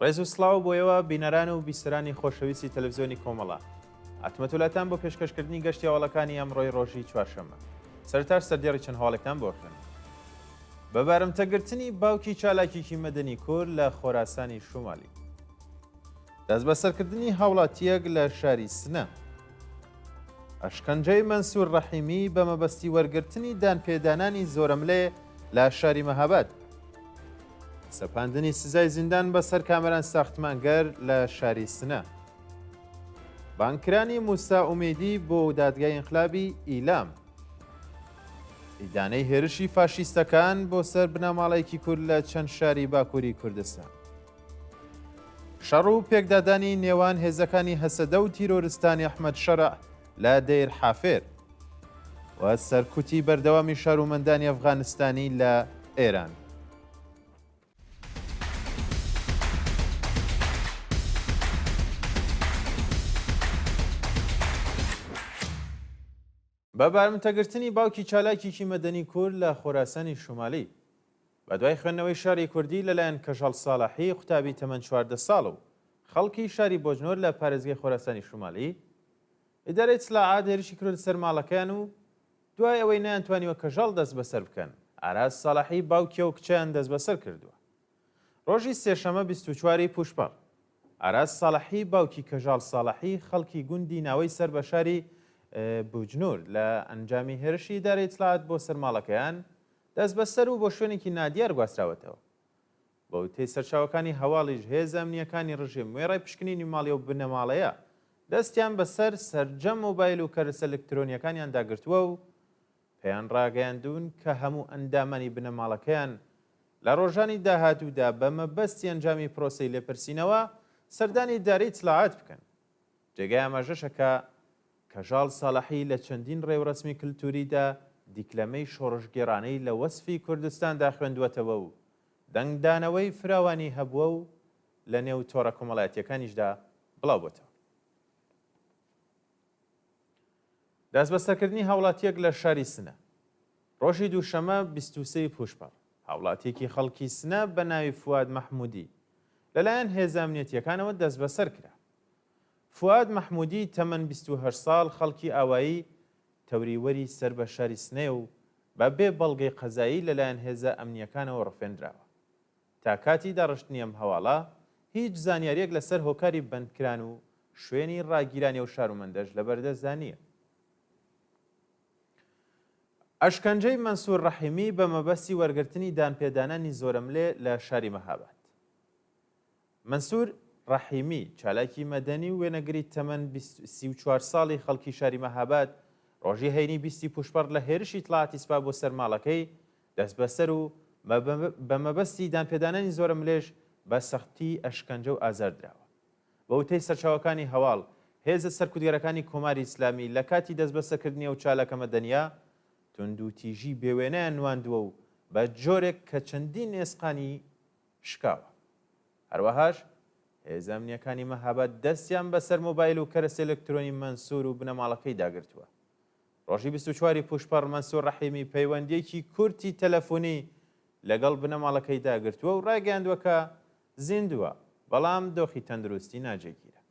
ڕێز و سڵاو بۆیەوە بینەران و بیسەرانی خۆشەویستی تەلەڤیزیۆنی کۆمەڵە. ئاتمەتولاتان بۆ پێشکەشکردنی گەشتی هەواڵەکانی ئەمڕۆی ڕۆژی چوارشەممە. سەرتار سەردێڕی چەند هەواڵێکتان بۆکەن. بە بارمتەگرتنی باوکی چالاکێکی مەدەنی کورد لە خۆراسانی شومالی. دەست بەسەرکردنی هاوڵاتیەک لە شاری سنە. ئەشکەنجەی مەنسوور ڕەحیمی بە مەبەستی وەرگرتنی دانپێدانانی زۆرەملێ لە شاری مەهاباد. سەپاندنی سزای زیندان بەسەر کامەران ساختمانگەر لە شاری سنە. بانکرانی موسا ئومێدی بۆ دادگای ئینقلابی ئیلام. ئیدانەی هێرشی فاشیستەکان بۆ سەر بنەماڵێکی کورد لە چەند شاری باکووری کوردستان. شەڕ و پێکدادانی نێوان هێزەکانی هەسەدە و تیرۆرستانی ئەحمەد شەرع لە دەیر حافێر و سەرکوتی بەردەوامی شارومەندانی ئەفغانستانی لە ئێران. بە بارمتەگرتنی باوکی چالاکێکی مەدەنی کورد لە خۆراسانی شومالی بە دوای خوێندنەوەی شاری کوردی لەلایەن کەژاڵ ساڵحی قوتابی تەمەەن 14 ساڵ و خەڵکی شاری بۆجنۆر لە پارێزگای خۆراسانی شومالی ئیدارەی ئیسلاحات هێرشی کرد سەر ماڵەکان و دوای ئەوەی نەیانتوانیوە کەژاڵ دەست بەسەر بکەن. ئاراز ساڵحی باوکیە و کچیان دەست بەسەر کردووە. ڕۆژی سێشەمە 24 پوشپەڕ ئاراز ساڵحی باوکی کەژاڵ ساڵحی خەڵکی گوندی ناوەی سەر بە شاری بوجنور لە ئەنجامی هێرشی ئیدارەی ئیسلاحات بۆ سەرماڵەکەیان دەست بەسەر و بۆ شوێنێکی نادیار گواستراوەتەوە. بە وتەی سەرچاوەکانی هەواڵیش هێزە ئەمنیەکانی ڕژیم وێڕای پشکنینی ماڵی و بنەماڵەیە دەستیان بەسەر سەرجەم مۆبایل و کەرەسە ئەلکترۆنیەکانیان داگرتووە و پێیان ڕاگەیاندون کە هەموو ئەندامانی بنەماڵەکەیان لە ڕۆژانی داهاتوودا بە مەبەستی ئەنجامی پرۆسەی لێپرسینەوە سەردانی ئیدارەی ئیسلاحات بکەن. جێگای ئاماژەشەکە کەژاڵ ساڵحی لە چەندین ڕێوڕەسمی کللتوریدا دیکلەمەی شۆڕژگێڕانەی لە وەسفی کوردستاندا خوێندووەتەوە و دەنگدانەوەی فراوانی هەبووە و لە نێو تۆڕە کۆمەڵایەتیەکانیشدا بڵاو بۆتەوە. دەستبەسەرکردنی هاوڵاتیەک لە شاری سنە. ڕۆژی دووشەمە 23 پوشپەڕ هاوڵاتیەکی خەڵکی سنە بە ناوی فواد مەحموودی لەلایەن هێزە ئەمنیەتیەکانەوە دەست بەسەر کرا. فواد مەحموودی تەمەن 28 ساڵ خەڵکی ئاوایی تەوریوەری سەر بە شاری سنێ و بە بێ بەڵگەی قەزایی لەلایەن هێزە ئەمنیەکانەوە ڕفێنراوە. تا کاتی داڕشتنی ئەم هەواڵە هیچ زانیاریەک لەسەر هۆکاری بەندکران و شوێنی ڕاگیرانی و شارومەندەش لەبەردەستدا نییە. ئەشکەنجەی مەنسوور ڕەحیمی بە مەبەستی وەرگرتنی دانپێدانانی زۆرەملێ لە شاری مەهاباد. مەنسوور ڕەحیمی چالاکی مەدەنی و وێنەگری تەمەن 34 ساڵی خەڵکی شاری مەهاباد ڕۆژی هەینی 20 پوشپەڕ لە هێرشی ئیتلاعاتی سوپا بۆ سەرماڵەکەی دەست بەسەر و بە مەبەستی دانپێدانانی زۆرەملێش بە سەختی ئەشکەنجە و ئازاردراوە. بە وتەی سەرچاوەکانی هەواڵ هێزە سەرکوتگەرەکانی کۆماری ئیسلامی لە کاتی دەستبەسەرکردنی و چالاکە مەدەنیا تونند و تیژی بێوێنەیان نواندووە و بە جۆرێک کە چەندین ئێسقانی شکاوە. هەروەهاش هێزە ئەمنیەکانی مەهاباد دەستیان بەسەر مۆبایل و کەرەسە ئەلکترۆنی مەنسوور و بنەماڵەکەی داگرتووە. ڕۆژی 24 پوشپەڕ مەنسوور ڕەحیمی پەیوەندیەکی کورتی تەلەفۆنی لەگەڵ بنەماڵەکەی داگرتووە و ڕاگەیاندووە کە زیندووە بەڵام دۆخی تەندروستی ناجێگیرە.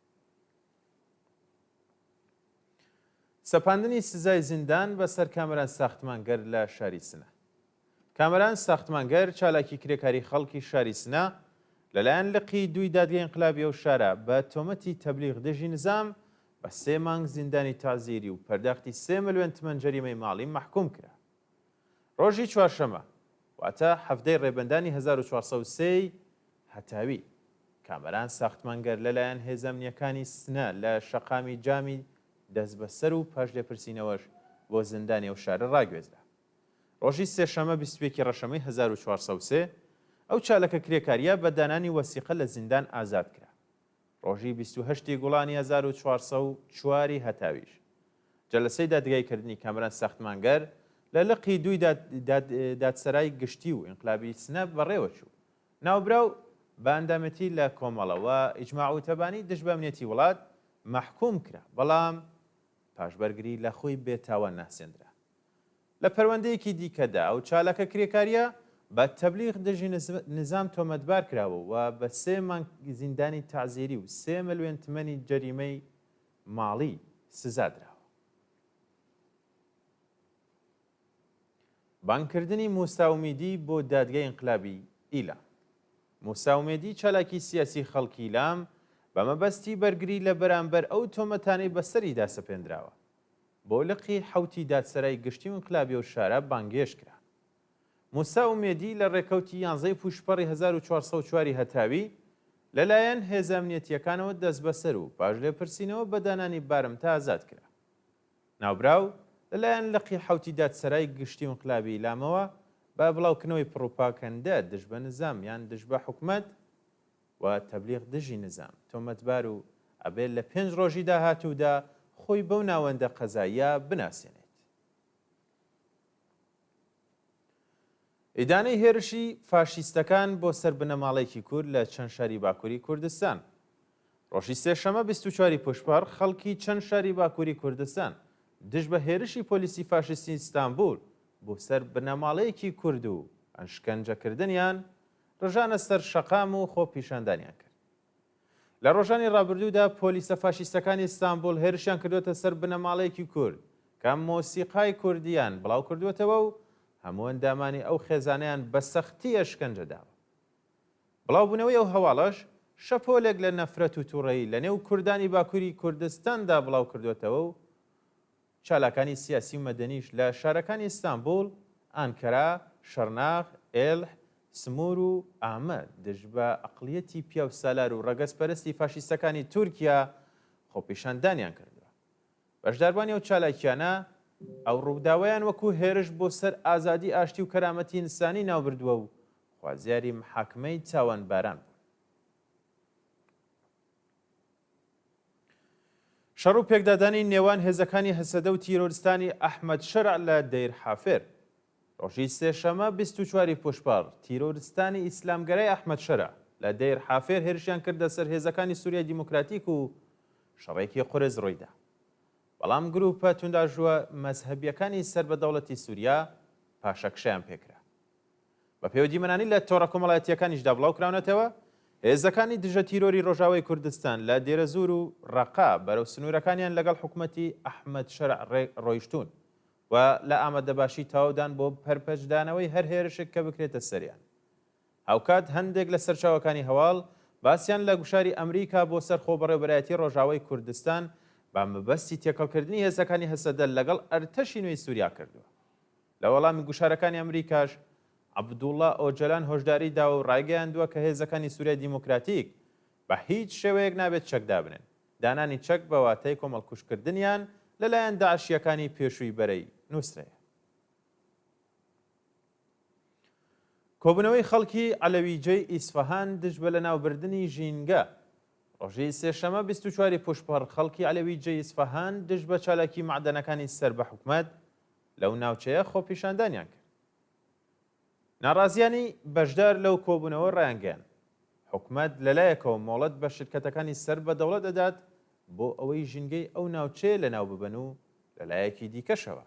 سەپاندنی سزای زیندان بەسەر کامەران ساختمانگەر لە شاری سنە. کامەران ساختمانگەر چالاکی کرێکاری خەڵکی شاری سنە لەلایەن لقی دوی دادگای ئینقلابی ئەو شارە بە تۆمەتی تەبلیغ دژی نزام بە 3 مانگ زیندانی تازیری و پەرداختی 3 ملیۆن تمەن جەریمەی ماڵی محکوم کرا. ڕۆژی چوارشەمە واتە هەفتەی ڕێبەندانی 1403 هەتاوی کامەران ساختمانگەر لەلایەن هێزە ئەمنیەکانی سنە لە شەقامی جامی دەست بەسەر و پاش لێپرسینەوەش بۆ زیندانی ئەو شارە ڕاگوێزرا. ڕۆژی سێشەمە 21 ڕەشەمەی 1403 ئەو چالەکە کرێکاریە بە دانانی وەسیقە لە زیندان ئازاد کرا. ڕۆژی 28 گوڵانی 1404 هەتاویش جەلسەی دادگایکردنی کامەران ساختمانگەر لە لقی دوی دادسەرای گشتی و ئینقلابی سنە بەڕێوەچوو. ناوبراو بە ئەندامەتی لە کۆمەڵەوە ئیجماع و تەبانی دژ بە ئەمنیەتی وڵات محکوم کرا بەڵام پاشبەرگری لە خۆی بێتاوان ناسێنرا. لە پەروەندەیەکی دیکەدا ئەو چالەکە کرێکاریە بە تەبلیغ دژی نظام تۆمەتبار کراوە و بە 3 مانگ زیندانی تعزیری و 3 ملیۆن تمەنی جەریمەی ماڵی سزا دراوە. بانکردنی موسا ئومیدی بۆ دادگای ئینقلابی ئیلام. موسا ئومیدی چالاکی سیاسی خەڵکی ئیلام بە مەبەستی بەرگری لە بەرامبەر ئەو تۆمەتانەی بەسەریدا سەپێنراوە بۆ لقی حوتی دادسەرای گشتی و ئینقلابی و شارە بانگێش کرا. موسا ئومیدی لە ڕێکەوتی 11 پوشپەڕی 1404 هەتاوی لەلایەن هێزە ئەمنیەتیەکانەوە دەست بەسەر و پاش لێپرسینەوە بە دانانی بارمتە ئازاد کرا. ناوبراو لەلایەن لقی حوتی دادسەرای گشتی و ئینقلابی ئیلامەوە بە بڵاوکردنەوەی پڕوپاکەندە دژ بە نظام یان دژ بە حکومەت و تەبلیغ دژی نظام تۆمەتبار و ئەبێت لە 5 ڕۆژی داهاتوودا خۆی بەو ناوەندە قەزاییە بناسێنێت. ئیدانەی هێرشی فاشیستەکان بۆ سەر بنەماڵێکی کورد لە چەند شاری باکووری کوردستان. ڕۆژی سێشەمە 24 پوشپەڕ خەڵکی چەند شاری باکووری کوردستان دژ بە هێرشی پۆلیسی فاشیستی ئیستانبول بۆ سەر بنەماڵەیەکی کورد و ئەنشکەنجەکردنیان ڕژانە سەر شەقام و خۆ پیشاندانیان کرد. لە ڕۆژانی ڕابردوودا پۆلیسە فاشیستەکانی ئیستانبول هێرشیان کردوتە سەر بنەماڵەیەکی کورد کە مۆسیقای کوردیان بڵاو کردوێتەوە و هەموو ئەندامانی ئەو خێزانیان بە سەختی ئەشکەنجەداوە. بڵاوبوونەوەی ئەو هەواڵەش شەپۆلێک لە نەفرەت و تووڕەیی لە نێو کوردانی باکووری کوردستاندا بڵاو کردوێتەوە و چالاکانی سیاسی و مەدەنیش لە شارەکانی ئیستانبول، ئانکەرا، شەرناغ، ئێلح، سمور و ئامەد دژ بە ئەقڵیەتی پیاو سالار و ڕەگەزپەرستی فاشیستەکانی تورکیا خۆپیشاندانیان کردووە. بەشداربوانی ئەو چالاکیانە ئەو ڕووداوەیان وەکو هێرش بۆ سەر ئازادی ئاشتی و کەرامەتی ئینسانی ناوبردووە و خوازیاری محاکمەی چاوەنباران بوون. شەڕ و پێکدادانی نێوان هێزەکانی هەسەدە و تیرۆریستانی ئەحمەد شەرع لە دەیر حافر. ڕۆژی سێشەمە 24 پوشپەڕ تیرۆریستانی ئیسلامگەرای ئەحمەد شەرع لە دەیر حافر هێرشیان کردە سەر هێزەکانی سووریای دیموکراتیک و شەڕێکی قورس ڕوویدا. بەڵام گروپە تونداژووە مەزهەبیەکانی سەر بە دەوڵەتی سووریا پاشەکشەیان پێکرا. بە پەیوەدیمەنانی لە تۆڕە کۆمەڵایەتیەکانیشدا بڵاو کراونەتەوە هێزەکانی دژە تیرۆری ڕۆژاوای کوردستان لە دێرەزور و ڕەقا بەرەو سنوورەکانیان لەگەڵ حکوومەتی ئەحمەد شەرع ڕۆیشتون و لە ئامادەباشی تاودان بۆ پەرپەشدانەوەی هەر هێرشێک کە بکرێتە سەریان. هاوکات هەندێک لە سەرچاوەکانی هەواڵ باسییان لە گوشاری ئەمریکا بۆ سەر خۆبەڕێوەبەرایەتی ڕۆژاوای کوردستان بە مەبەستی تێکەڵکردنی هێزەکانی هەسەدە لەگەڵ ئەرتەشی نوێی سووریا کردووە. لە وەڵامی گوشارەکانی ئەمریکاش عەبدوڵڵا ئۆجەلان هۆشداری داوە و ڕایگەیاندووە کە هێزەکانی سووریای دیموکراتیک بە هیچ شێوەیەک نابێت چەکدا بنێن. دانانی چەک بە واتای کۆمەڵکوشکردنیان لەلایەن داعشیەکانی پێشووی بەرەی نووسرەیە. کۆبوونەوەی خەڵکی عەلەویجەی ئیسفەهان دژ بە لەناوبردنی ژینگە. ڕۆژی سێشەمە 24 پوشپەڕ خەڵکی عەلەویجەی ئیسفەهان دژ بە چالاکی معدەنەکانی سەر بە حکومەت لەو ناوچەیە خۆپیشاندانیان کرد. ناڕازیانی بەشدار لەو کۆبوونەوە ڕایانگەیان حکومەت لەلایەکەوە مۆڵەت بە شرکەتەکانی سەر بە دەوڵەت دەدات بۆ ئەوەی ژینگەی ئەو ناوچەیە لەناو ببەن و لەلایەکی دیکەشەوە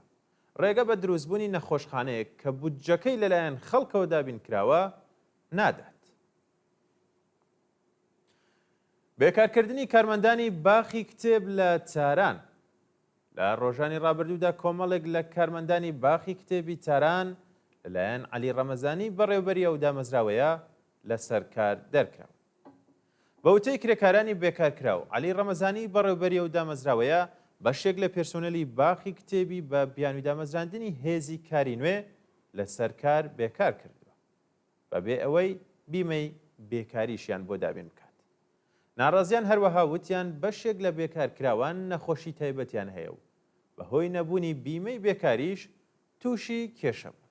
ڕێگە بە دروستبوونی نەخۆشخانەیەک کە بودجەکەی لەلایەن خەڵکەوە دابین کراوە نادات. بێکارکردنی کارمەندانی باخی کتێب لە تاران. لە ڕۆژانی ڕابردوودا کۆمەڵێک لە کارمەندانی باخی کتێبی تاران لەلایەن عەلی ڕەمەزانی بەڕێوەبەری ئەو دامەزراوەیە لەسەر کار دەرکراوە. بە وتەی کرێکارانی بێکارکراو عەلی ڕەمەزانی بەڕێوەبەری ئەو دامەزراوەیە بەشێک لە پێرسۆنەلی باخی کتێبی بە بیان و دامەزراندنی هێزی کاری نوێ لەسەر کار بێکار کردووە بەبێ ئەوەی بیمەی بێکاریشیان بۆ دابین بکات. ناڕازیان هەروەها وتیان بەشێک لە بێکارکراوان نەخۆشی تایبەتیان هەیە و بەهۆی نەبوونی بیمەی بێکاریش تووشی کێشە بوو.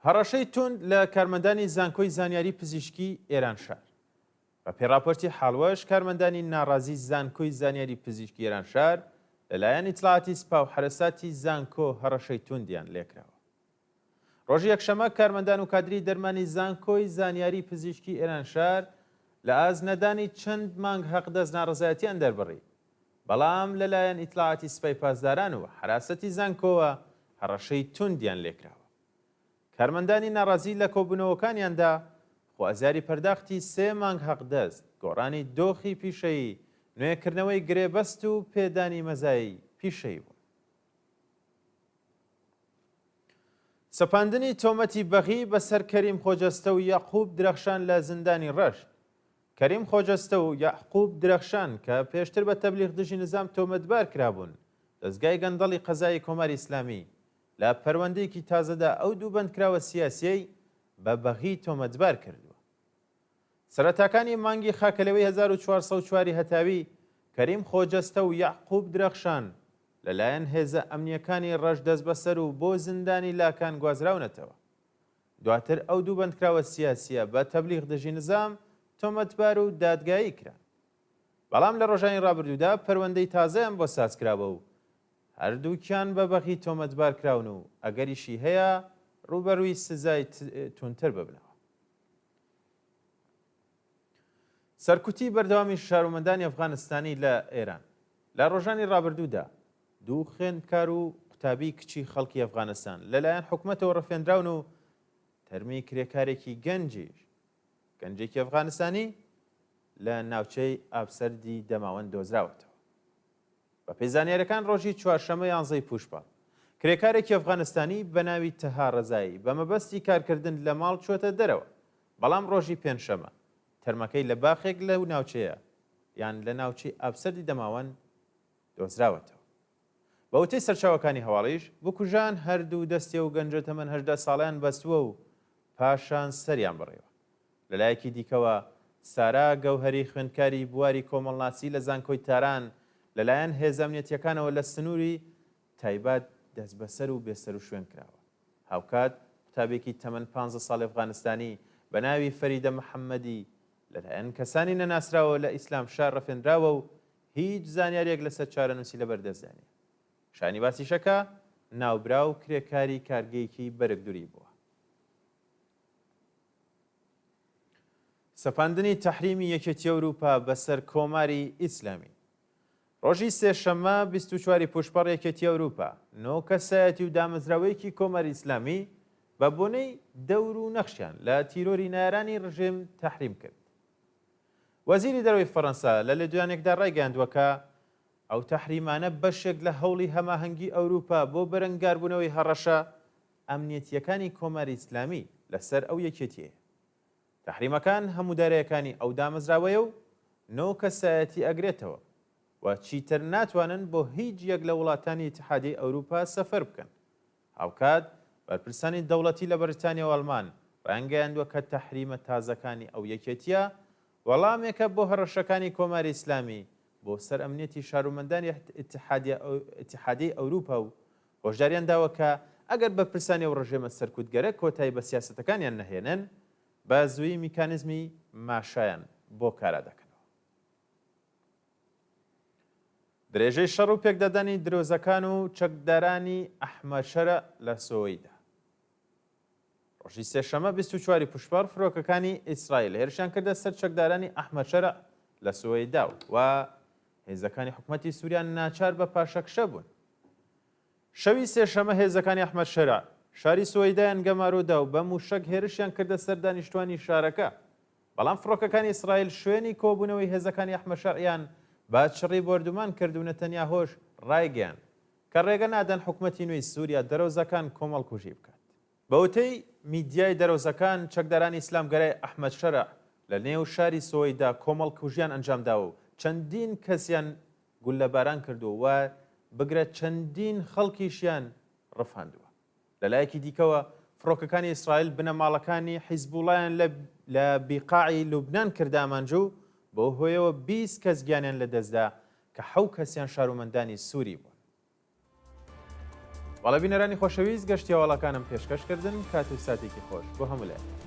هەڕەشەی تند لە کارمەندانی زانکۆی زانیاری پزیشکی ئێرانشار. بە پێڕاپۆرتی حاڵوەش کارمەندانی ناڕازی زانکۆی زانیاری پزیشکی ئێرانشار لەلایەن ئیتلاعاتی سپا و حرەساتی زانکۆ هەڕەشەی توندیان لێکراوە. ڕۆژی یەکشەمە کارمەندان و کادری دەرمانی زانکۆی زانیاری پزیشکی ئێرانشار لە ئازنەدانی چەند مانگ هەقدەست ناڕزایەتیان دەربڕی، بەڵام لەلایەن ئیتلاعاتی سپای پاسداران و حراسەتی زانکۆوە هەڕەشەی توندیان لێکراوە. کارمەندانی ناڕازی لە کۆبوونەوەکانیاندا خوازیاری پەرداختی 3 مانگ حەقدەست، گۆڕانی دۆخی پیشەیی، نوێکردنەوەی گرێبەست و پێدانی مەزایی پیشەیی بوو. سەپاندنی تۆمەتی بەغی بەسەر کەریم خۆجەستە و یاعقوب درەخشان لە زیندانی ڕەشت. کەریم خۆجەستە و یاعقوب درەخشان کە پێشتر بە تەبلیغ دژی نظام تۆمەتبار کرابوون، دەستگای گەندەڵی قەزای کۆماری ئیسلامی لە پەروەندەیەکی تازەدا ئەو دوو بەندکراوە سیاسیەی بە بەغی تۆمەتبار کردووە. سەرەتاکانی مانگی خاکەلەوەی 1404 هەتاوی کەریم خۆجەستە و یاعقوب درەخشان لەلایەن هێزە ئەمنیەکانی ڕەش دەست بەسەر و بۆ زیندانی لاکان گوازراونەتەوە. دواتر ئەو دوو بەندکراوە سیاسیە بە تەبلیغ دژی نظام تۆمەتبار و دادگایی کران. بەڵام لە ڕۆژانی ڕابردوودا پەروەندەی تازەیان بۆ سازکراوە و هەردووکیان بە بەغی تۆمەتبار کراون و ئەگەریشی هەیە ڕوبەرووی سزای تونتر ببنەوە. سەرکوتی بەردەوامی شارومەندانی ئەفغانستانی لە ئێران لە ڕۆژانی ڕابردوودا دوو خوێندکار و قوتابی کچی خەڵکی ئەفغانستان لەلایەن حکوومەتەوە ڕەفێنراون و تەرمی کرێکارێکی گەنجێکی ئەفغانستانی لە ناوچەی ئابسەردی دەماوەند دۆزراوەتەوە. بە پێزانیارەکان ڕۆژی چوارشەمە 11 پوشپاڵ کرێکارێکی ئەفغانستانی بە ناوی تەها ڕەزایی بە مەبەستی کارکردن لە ماڵ چۆتە دەرەوە، بەڵام ڕۆژی پێنجشەمە تەرمەکەی لە باخێک لەو ناوچەیە یان لە ناوچەی ئابسەردی دەماوەند دۆزراوەتەوە. بە وتەی سەرچاوەکانی هەواڵیش بکوژان هەردوو دەستێ و گەنجە تەمەن 18 ساڵیان بەستووە و پاشان سەریان بڕێوە. لەلایەکی دیکەوە سارا گەوهەری خوێندکاری بواری کۆمەڵناسی لە زانکۆی تاران لەلایەن هێزە ئەمنیەتیەکانەوە لە سنووری تایبەت دەست بەسەر و بێسەر و شوێن کراوە. هاوکات قوتابێکی تەمەن 15 ساڵی ئەفغانستانی بە ناوی فەریدە محەممەدی لەلایەن کەسانی نەناسراوە لە ئیسلام شار ڕەفێنراوە و هیچ زانیارێک لەسەر چارەنووسی لەبەردەستدانێ. شانی باسیشەکە ناوبرا و کرێکاری کارگەیەکی بەرگدوری بووە. سەپاندنی تەحریمی یەکێتی ئەوروپا بەسەر کۆماری ئیسلامی. ڕۆژی سێشەممە 24 پوشپەڕ یەکێتی ئەوروپا نۆ کەسایەتی و دامەزراوەیەکی کۆماری ئیسلامی بە بۆنەی دەور و نەخشیان لە تیرۆری نارانی ڕژێم تەحریم کرد. وەزیری دەرەوەی فەڕەنسا لە لێدوانێکدا ڕایگەاندووە ئەو تەحریمانە بەشێک لە هەوڵی هەماهەنگی ئەوروپا بۆ بەرەنگاربوونەوەی هەڕەشە ئەمنیەتیەکانی کۆماری ئیسلامی لەسەر ئەو یەکێتیەیە. تەحریمەکان هەموو دارایەکانی ئەو دامەزراوەیە و نۆ کەسایەتی ئەگرێتەوە و چیتر ناتوانن بۆ هیچ یەک لە وڵاتانی ئیتحادیە ئەوروپا سەفەر بکەن. هاوکات بەرپرسانی دەوڵەتی لە بەریتانیا و ئەڵمان ڕایانگەیاندووە کە تەحریمە تازەکانی ئەو یەکێتیە وەڵامێکە بۆ هەڕەشەکانی کۆماری ئیسلامی بۆ سەر ئەمنیەتی شارومەندانی ئیتحادیە ئەوروپا و هۆشداریان داوە کە ئەگەر بەرپرسانی ئەو ڕژێمە سەرکوتگەرە کۆتایی بە سیاسەتەکانیان نەهێنن بە زووی میکانیزمی ماشایان بۆ کارا دەکەنەوە. درێژەی شەڕ و پێکدادانی درۆزەکان و چەکدارانی ئەحمەدشەرە لە سۆویدا. ڕۆژی سێشەمە 24 پوشپەڕ فرۆکەکانی ئیسرائیل هێرشیان کردە سەر چەکدارانی ئەحمەدشەرە لە سۆویدا و هێزەکانی حکوومەتی سووریان ناچار بە پاشەکشە بوون. شەوی سێشەمە هێزەکانی ئەحمەدشەرە شاری سۆویدایان گەمارۆدا و بە موشک هێرشیان کردە سەر دانیشتوانی شارەکە، بەڵام فڕۆکەکانی ئیسرائیل شوێنی کۆبوونەوەی هێزەکانی ئەحمەدشەریان با چڕی بۆردومان کرد و نەتەنیاهۆش ڕایگەیان کە ڕێگە نادەن حکوومەتی نوێی سووریا دەرەوزەکان کۆمەڵکوژی بکات. بەوتەی میدیای دەرەوزەکان چەکدارانی ئیسلامگەرای ئەحمەدشەرە لە نێو شاری سۆویدا کۆمەڵکوژیان ئەنجامداوە و چەندین کەسیان گولەباران کردو و بگرە چەندین خەڵکیشیان ڕفاندووە. لەلایەکی دیکەوە فڕۆکەکانی ئیسرائیل بنەماڵەکانی حیزبوڵایان لە بیقاعی لوبنان کردامانجوو بۆ هۆیەوە 20 کەس گیانیان لەدەستدا کە 7 کەسیان شارومەندانی سووری بوون. وەڵە بینەرانی خۆشەویست گەشتی هەواڵەکانم پێشکەشکردن کات و ساتێکی خۆش بۆ هەموو لایەن.